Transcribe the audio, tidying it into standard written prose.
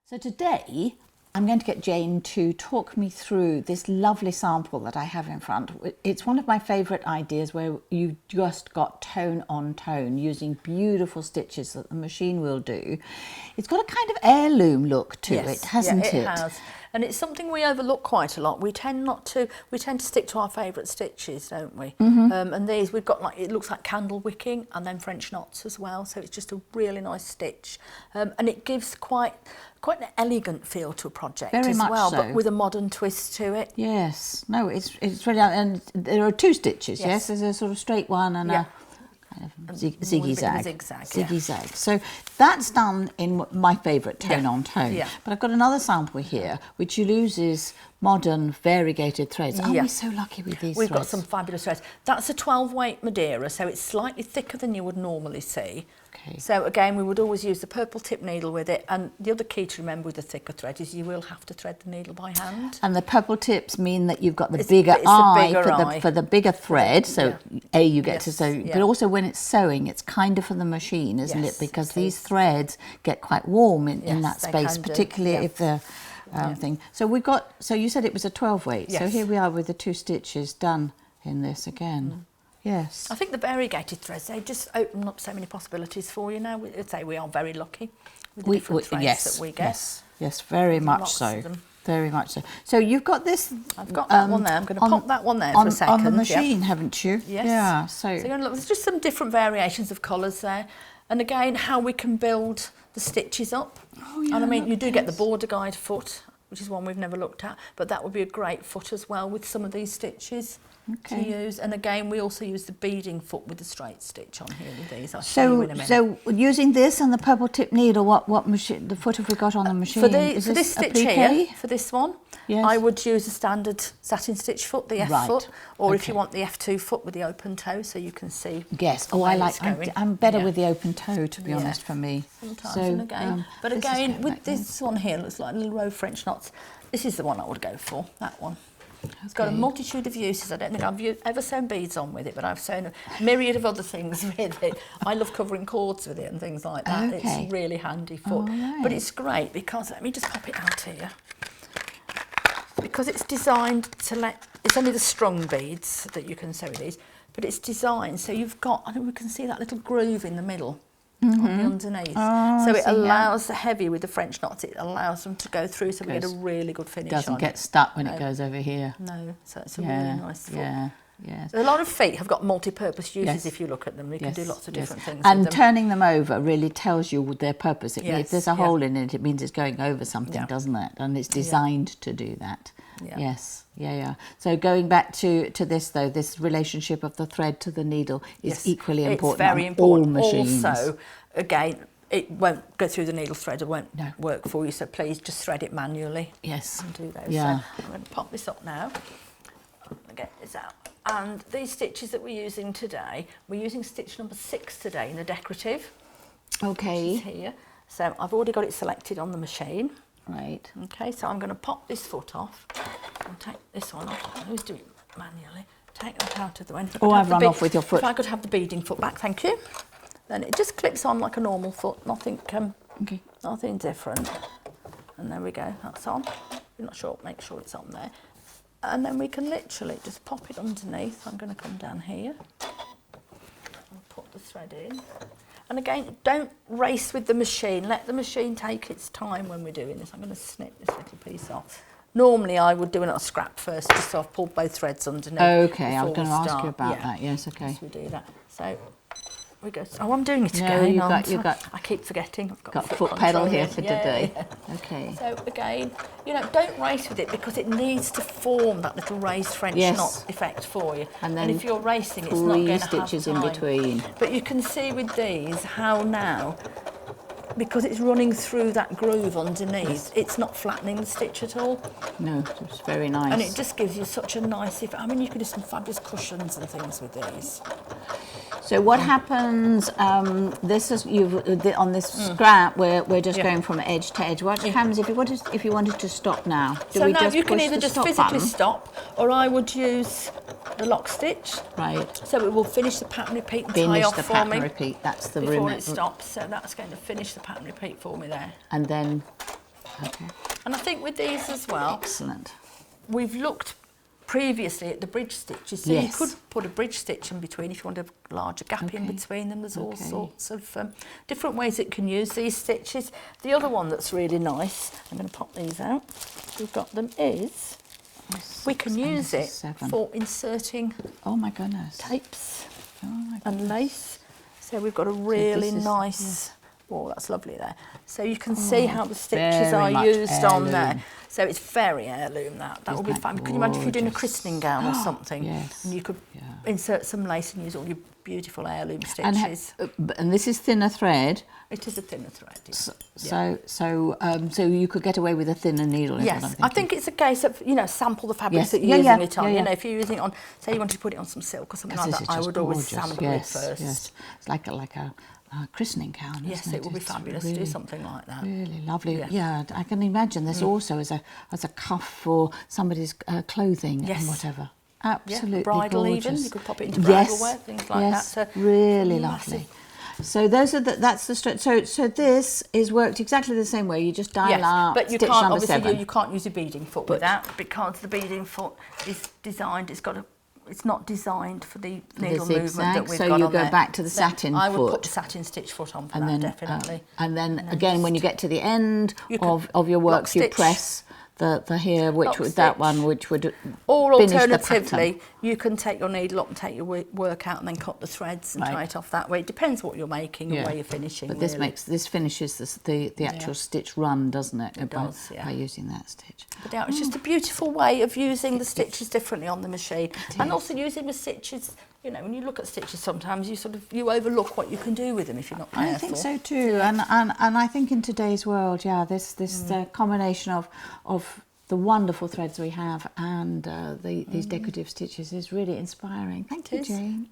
So today I'm going to get Jayne to talk me through this lovely sample that I have in front. It's one of my favourite ideas where you've just got tone on tone using beautiful stitches that the machine will do. It's got a kind of heirloom look to it, hasn't it? It has. And it's something we overlook quite a lot. We tend to stick to our favourite stitches, don't we? And these, we've got it looks like candle wicking and then French knots as well. So it's just a really nice stitch. And it gives quite an elegant feel to a project as well, but with a modern twist to it. Yes. No, it's really, and there are two stitches, yes? There's a sort of straight one and a kind of ziggy-zag. So that's done in my favourite tone on tone. But I've got another sample here which uses modern variegated threads. Aren't we so lucky with these We've threads? got some fabulous threads. That's a 12-weight Madeira, so it's slightly thicker than you would normally see. Okay. So again, we would always use the purple tip needle with it, and the other key to remember with the thicker thread is you will have to thread the needle by hand. And the purple tips mean that you've got the bigger eye for the bigger thread, so you get to sew, but also when it's sewing, it's kind of for the machine, isn't it? Because these threads get quite warm in that space, particularly if they're thing. So we've got, so you said it was a 12 weight, so here we are with the 2 stitches done in this again. Yes. I think the variegated threads, they just open up so many possibilities for you now. I'd say we are very lucky with the different threads that we get. Yes, very much so. Very much so. So you've got this... I've got that one there. I'm going to pop that one there for a second. On the machine, haven't you? Yes. Yeah. So you're going to look, there's just some different variations of colours there. And again, how we can build the stitches up. Oh, yeah, and I mean, you do get the border guide foot, which is one we've never looked at, but that would be a great foot as well with some of these stitches to use. And again, we also use the beading foot with the straight stitch on here with these. I'll show you in a minute. So using this and the purple tip needle, what machine, the foot have we got on the machine? For this stitch here, for this one, I would use a standard satin stitch foot, the F foot, or if you want the F2 foot with the open toe, so you can see. Yes. Oh, I'm better with the open toe, to be honest, for me. Sometimes and again, but again with this one here, looks like a little row of French knots. This is the one I would go for. That one. It's got a multitude of uses. I don't think I've ever sewn beads on with it, but I've sewn a myriad of other things with it. I love covering cords with it and things like that. It's really handy foot. But it's great because, let me just pop it out here. Because it's designed to it's only the strung beads that you can sew with these, but it's designed so you've got, I think we can see that little groove in the middle. On the underneath, so it allows the heavy with the French knots. It allows them to go through, so we get a really good finish. Doesn't get stuck when it goes over here. No, so it's a really nice foot. Yes. A lot of feet have got multi-purpose uses. If you look at them, you can do lots of different things. And with them. Turning them over really tells you their purpose. If there's a hole in it, it means it's going over something, doesn't it? And it's designed to do that. Yes. So going back to this though, this relationship of the thread to the needle is equally important. It's very important. All machines. Also, again, it won't go through the needle thread. It won't work for you. So please just thread it manually. Yes. And do those. So I'm going to pop this up now. I'm going to get this out. And these stitches that we're using today, we're using stitch number 6 today in the decorative. Okay. Which is here. So I've already got it selected on the machine. Right. Okay, so I'm going to pop this foot off and take this one off. I always do it manually. Take that out of the way. Oh, I've run off with your foot. If I could have the beading foot back, thank you. Then it just clips on like a normal foot, nothing different. And there we go, that's on. You're not sure, make sure it's on there. And then we can literally just pop it underneath. I'm going to come down here and put the thread in. And again, don't race with the machine. Let the machine take its time when we're doing this. I'm going to snip this little piece off. Normally, I would do a little scrap first, just so I've pulled both threads underneath. Okay, I was going to ask you about that. Yes, okay. Yes, we do that. So we go. Oh, I'm doing it again. I keep forgetting. I've got foot pedal here for today. Okay. So again, don't race with it because it needs to form that little raised French knot effect for you. And then if you're racing, it's not going to have stitches in between. But you can see with these how now, because it's running through that groove underneath, it's not flattening the stitch at all. No, it's very nice. And it just gives you such a nice effect. I mean, you can do some fabulous cushions and things with these. So what happens, this is on this scrap, we're just going from edge to edge. What happens if you wanted to stop now? So now you can either just physically stop, or I would use the lock stitch. Right. So it will finish the pattern repeat and tie off for me. Finish the pattern repeat, that's the room. Before it stops, so that's going to finish the pattern repeat for me there. And then Okay. And I think with these as well, excellent. We've looked previously at the bridge stitches, so you could put a bridge stitch in between if you want a larger gap in between them. There's all sorts of different ways it can use these stitches. The other one that's really nice, I'm going to pop these out, we've got them, is we can use it for inserting tapes and lace. So we've got a really nice, oh, that's lovely there. So you can see how the stitches are used on there. So it's very heirloom, that will be fun. Can you imagine if you're doing a christening gown or something, and you could insert some lace and use all your beautiful heirloom stitches. And this is thinner thread. It is a thinner thread. So you could get away with a thinner needle. Yes, I think it's a case of, you know, sample the fabrics that you're using it on. You know, if you're using it on, say you wanted to put it on some silk or something like that, I would always sample it first. Yes, it's like a christening gown. Yes, it would be fabulous to do something like that. Really lovely. Yeah, I can imagine this also as a cuff for somebody's clothing and whatever. Absolutely bridal gorgeous. even. You could pop it into bridal wear, things like that. So really lovely. So that's the stretch. So this is worked exactly the same way. You just dial up. But you stitch can't number obviously 7. you can't use a beading foot with that, because the beading foot is designed. It's not designed for the needle movement that we've got on there. So you go back to the satin foot. I would put the satin stitch foot on for that, definitely. And then again, when you get to the end of your work, you press the here, which would or finish alternatively, the you can take your needle up and take your work out and then cut the threads and tie it off that way. It depends what you're making and where you're finishing. But this finishes the actual stitch run, doesn't it? It does, by using that stitch. But it's just a beautiful way of using the stitches differently on the machine, and also using the stitches. You know, when you look at stitches, sometimes you overlook what you can do with them if you're not careful. I think so too, and I think in today's world, this combination of the wonderful threads we have and these decorative stitches is really inspiring. Thank you, Jayne.